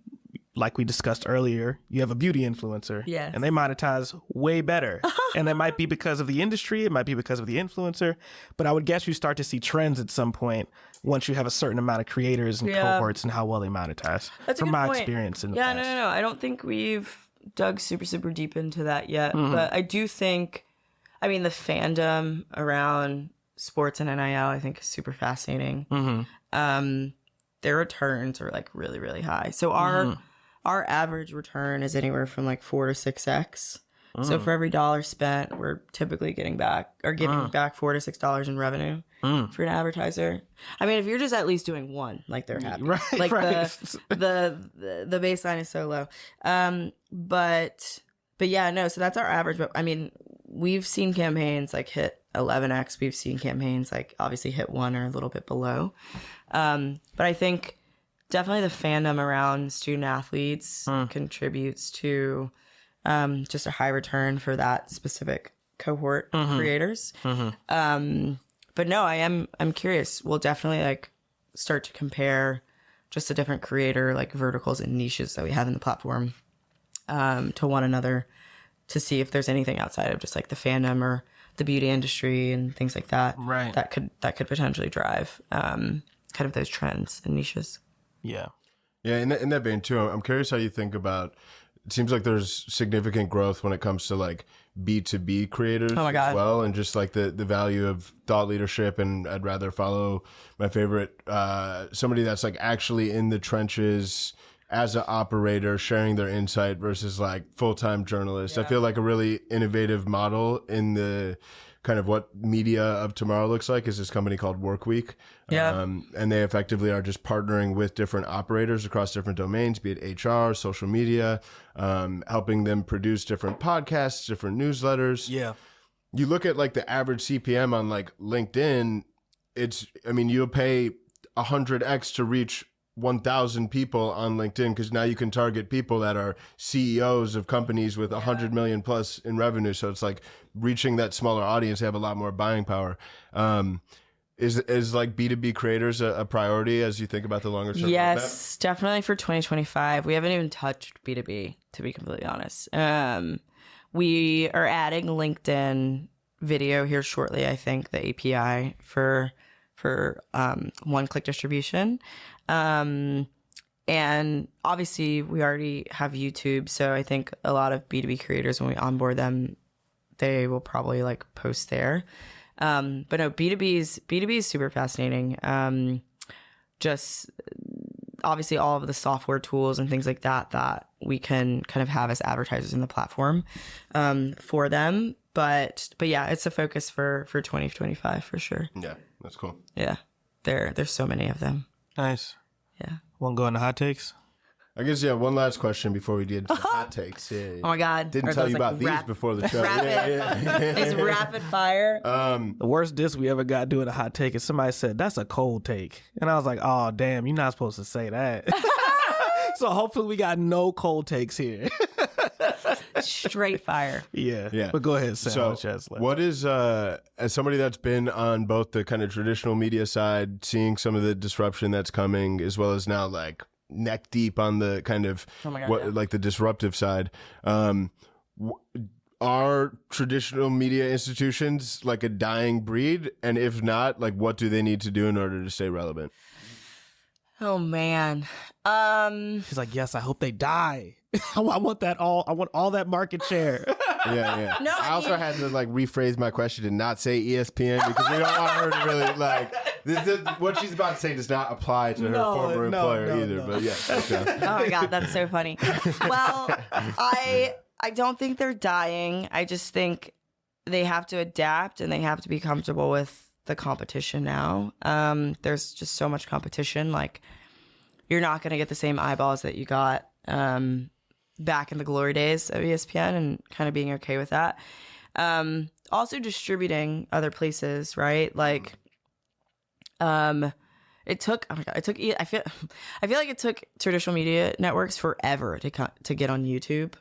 like we discussed earlier, you have a beauty influencer. Yes. And they monetize way better. And that might be because of the industry. It might be because of the influencer. But I would guess you start to see trends at some point once you have a certain amount of creators and cohorts and how well they monetize. That's a from good my point. experience in the Yeah, past. no. I don't think we've dug super deep into that yet. But I do think, I mean, the fandom around sports and NIL, I think, is super fascinating. Their returns are like really high. So our average return is anywhere from like 4 to 6x. So for every dollar spent, we're typically giving back $4 to $6 in revenue for an advertiser. I mean, if you're just at least doing one, like they're happy. Right, like right. the baseline is so low. But yeah, no. So that's our average. But I mean, we've seen campaigns like hit 11x. We've seen campaigns like obviously hit 1 or a little bit below. But I think definitely the fandom around student athletes contributes to just a high return for that specific cohort of creators. But no, I'm curious. We'll definitely like start to compare just the different creator like verticals and niches that we have in the platform to one another to see if there's anything outside of just like the fandom or the beauty industry and things like that. Right. That could potentially drive kind of those trends and niches. Yeah. Yeah, in that vein too, I'm curious how you think about. It seems like there's significant growth when it comes to like B2B creators as well, and just like the value of thought leadership. And I'd rather follow my favorite somebody that's like actually in the trenches as an operator, sharing their insight versus like full-time journalists. I feel like a really innovative model in the kind of what media of tomorrow looks like is this company called Workweek. And they effectively are just partnering with different operators across different domains, be it HR, social media, helping them produce different podcasts, different newsletters. Yeah. You look at like the average CPM on like LinkedIn, you'll pay 100x to reach 1,000 people on LinkedIn because now you can target people that are CEOs of companies with 100 million plus in revenue. So it's like reaching that smaller audience. They have a lot more buying power. Is like B2B creators a priority as you think about the longer term? Yes, definitely for 2025. We haven't even touched B2B, to be completely honest. We are adding LinkedIn video here shortly, I think, the API for one-click distribution. And obviously we already have YouTube. So I think a lot of B2B creators, when we onboard them, they will probably like post there. But no, B2B is super fascinating. Just obviously all of the software tools and things like that we can kind of have as advertisers in the platform, for them. But yeah, it's a focus for 2025 for sure. Yeah, that's cool. Yeah. There's so many of them. Nice. Yeah. Want to go into hot takes? I guess, yeah, one last question before we get into hot takes. Yeah. Oh my God. Didn't Are tell those, you like, about these before the show. It's rapid fire. The worst diss we ever got doing a hot take is somebody said, that's a cold take. And I was like, oh, damn, you're not supposed to say that. So hopefully we got no cold takes here. Straight fire. Yeah. But go ahead, Sam. So what is, as somebody that's been on both the kind of traditional media side, seeing some of the disruption that's coming, as well as now like neck deep on the kind of like the disruptive side, are traditional media institutions like a dying breed? And if not, like what do they need to do in order to stay relevant? Oh man. She's like, yes, I hope they die. I want that all. I want all that market share. Yeah. No, I also had to like rephrase my question and not say ESPN because we don't want her to really like what she's about to say does not apply to her former employer either. But yeah. Okay. Oh my God, that's so funny. Well, I don't think they're dying. I just think they have to adapt and they have to be comfortable with the competition now. There's just so much competition. Like you're not going to get the same eyeballs that you got back in the glory days of ESPN, and kind of being okay with that. Also distributing other places, right? Like, I feel like it took traditional media networks forever to get on YouTube.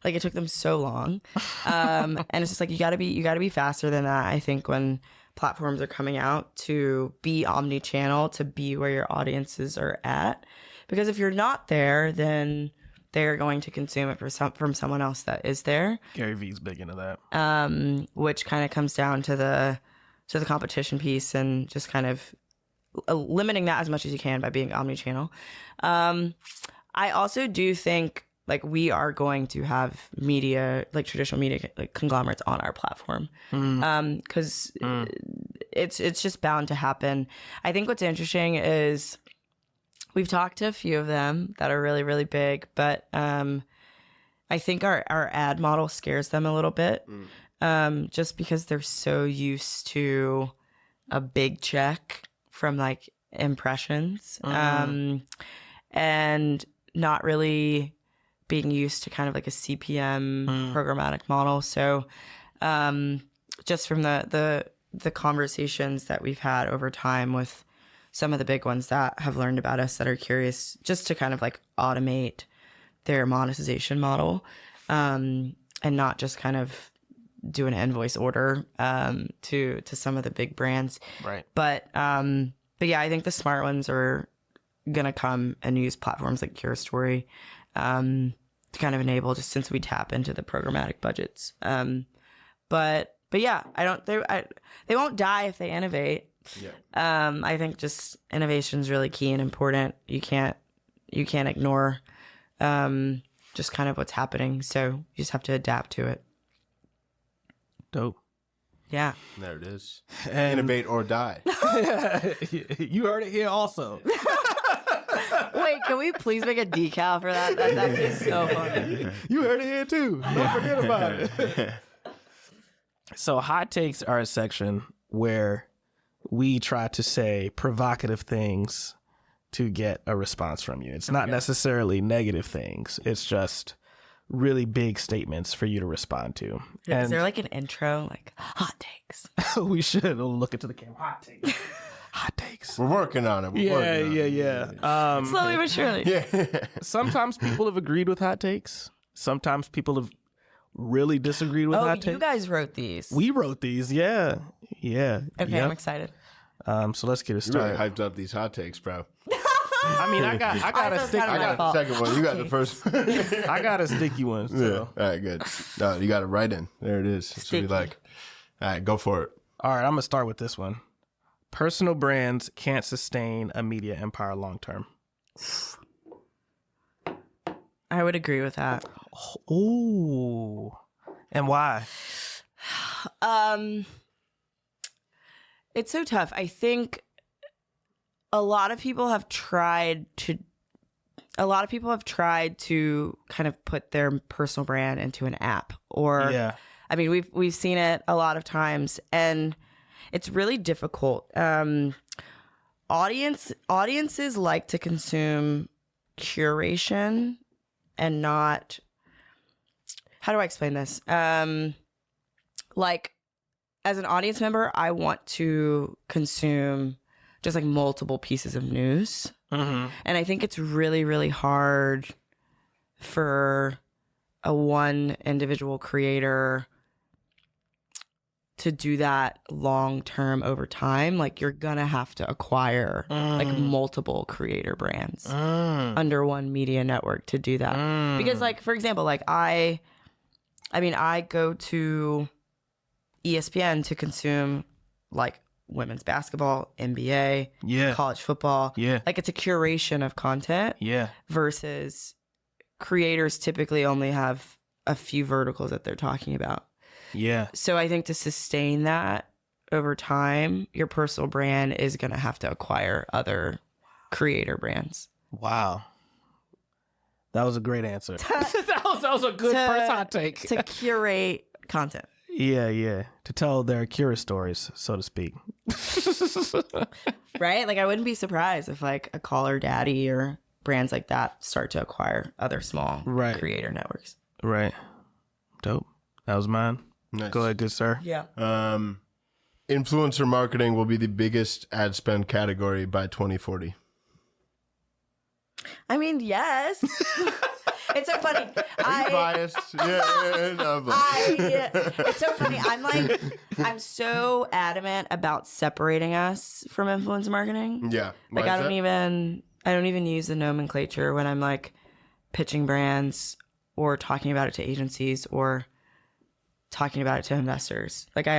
Like it took them so long. And it's just like, you gotta be faster than that. I think when platforms are coming out to be omni-channel, to be where your audiences are at, because if you're not there, then they're going to consume it from someone else that is there. Gary Vee's big into that. Which kind of comes down to the competition piece and just kind of limiting that as much as you can by being omni-channel. I also do think like we are going to have media, like traditional media, like conglomerates on our platform, because it's just bound to happen. I think what's interesting is we've talked to a few of them that are really, really big, but I think our ad model scares them a little bit, just because they're so used to a big check from like impressions, and not really being used to kind of like a CPM programmatic model. So just from the conversations that we've had over time with some of the big ones that have learned about us that are curious just to kind of like automate their monetization model, and not just kind of do an invoice order to some of the big brands. Right. But yeah, I think the smart ones are gonna come and use platforms like Curastory to kind of enable, just since we tap into the programmatic budgets. But yeah, they won't die if they innovate. Yeah. I think just innovation is really key and important. You can't ignore just kind of what's happening. So you just have to adapt to it. Dope. Yeah. There it is. And Innovate or die. you heard it here also. Wait, can we please make a decal for that? That'd be so funny. You heard it here too. Don't forget about it. So hot takes are a section where we try to say provocative things to get a response from you. It's not necessarily negative things. It's just really big statements for you to respond to. Is there like an intro, like hot takes? We should look into the camera. Hot takes. Hot takes. We're working on it. Yeah. Slowly but surely. Yeah. Sometimes people have agreed with hot takes. Sometimes people have really disagreed with hot takes. You guys wrote these. We wrote these, yeah. Okay, Yep. I'm excited. So let's get it You really started. hyped up these hot takes, bro. I mean, I got a thought sticky. kind of I my got fault. the second one. You got the first one. I got a sticky one. Yeah. So. All right, good. No, you got it right in. There it is. That's what we Sticky. like. All right, go for it. All right, I'm gonna start with this one. Personal brands can't sustain a media empire long term. I would agree with that. Ooh, and why? It's so tough. I think a lot of people have tried to kind of put their personal brand into an app, or Yeah, I mean, we've seen it a lot of times, and it's really difficult. Audiences like to consume curation and not. How do I explain this? Like, as an audience member, I want to consume just like multiple pieces of news. mm-hmm. And I think it's really, really hard for a one individual creator to do that long term over time. Like, you're gonna have to acquire like multiple creator brands under one media network to do that. Because, like, for example, like I go to ESPN to consume like women's basketball, NBA, Yeah, college football. yeah, Like, it's a curation of content yeah, versus creators typically only have a few verticals that they're talking about. yeah. So I think to sustain that over time, your personal brand is going to have to acquire other creator brands. Wow, that was a great answer. that was a good first hot take. To curate content. Yeah. To tell their Cura stories, so to speak. Right? Like, I wouldn't be surprised if like a Caller Daddy or brands like that start to acquire other small Right. creator networks. Right. Dope. That was mine. Nice. Go ahead, good sir. Yeah. Influencer marketing will be the biggest ad spend category by 2040. I mean, yes. It's so funny. Are you biased? Yeah. No, but- It's so funny. I'm so adamant about separating us from influencer marketing. yeah. Like, Why I is don't that? even use the nomenclature when I'm like pitching brands or talking about it to agencies or talking about it to investors. Like I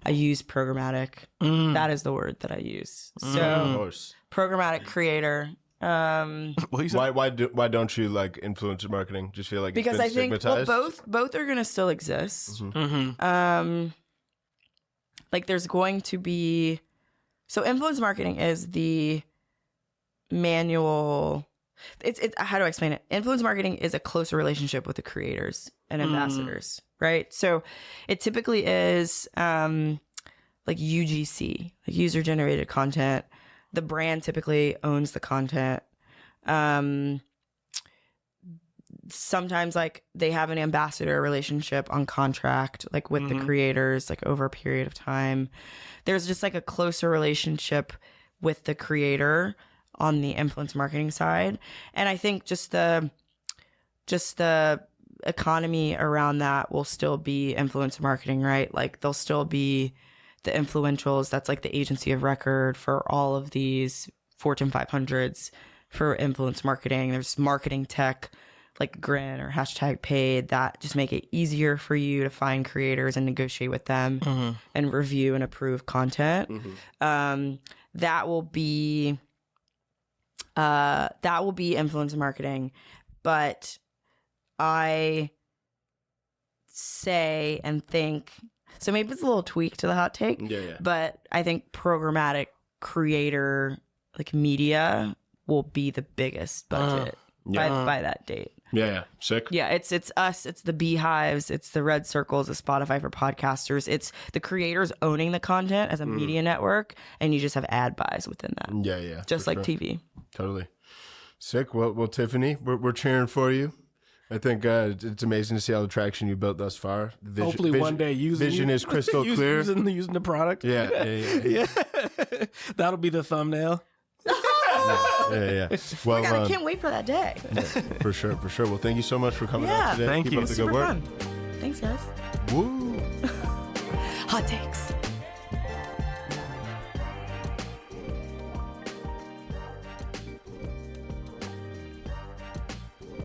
use programmatic. That is the word that I use. So programmatic creator. Why don't you like influencer marketing? Just feel like because it's been I think stigmatized? both are going to still exist. Like there's going to be, so influence marketing is the manual. It's how do I explain it? Influence marketing is a closer relationship with the creators and ambassadors, right? So it typically is like UGC, like user generated content. The brand typically owns the content. Sometimes like they have an ambassador relationship on contract, like with the creators, like over a period of time. There's just like a closer relationship with the creator on the influence marketing side. And I think just the economy around that will still be influence marketing, right? Like they'll still be the influentials. That's like the agency of record for all of these Fortune 500s for influence marketing. There's marketing tech like Grin or hashtag paid that just make it easier for you to find creators and negotiate with them and review and approve content. That will be influence marketing. But I say and think, so maybe it's a little tweak to the hot take, but I think programmatic creator like media will be the biggest budget by that date. Sick. Yeah, it's us, it's the Beehives, it's the Red Circles, the Spotify for podcasters. It's the creators owning the content as a media network, and you just have ad buys within that. Just like TV. Totally. Sick. Well, Tiffany, we're cheering for you. I think it's amazing to see all the traction you built thus far. Hopefully one day vision is crystal clear. Using the product. Yeah. That'll be the thumbnail. Yeah. Well, I can't wait for that day. For sure. Well, thank you so much for coming on today. Thank Keep you. up the good work. Fun. Thanks, guys. Woo. Hot takes.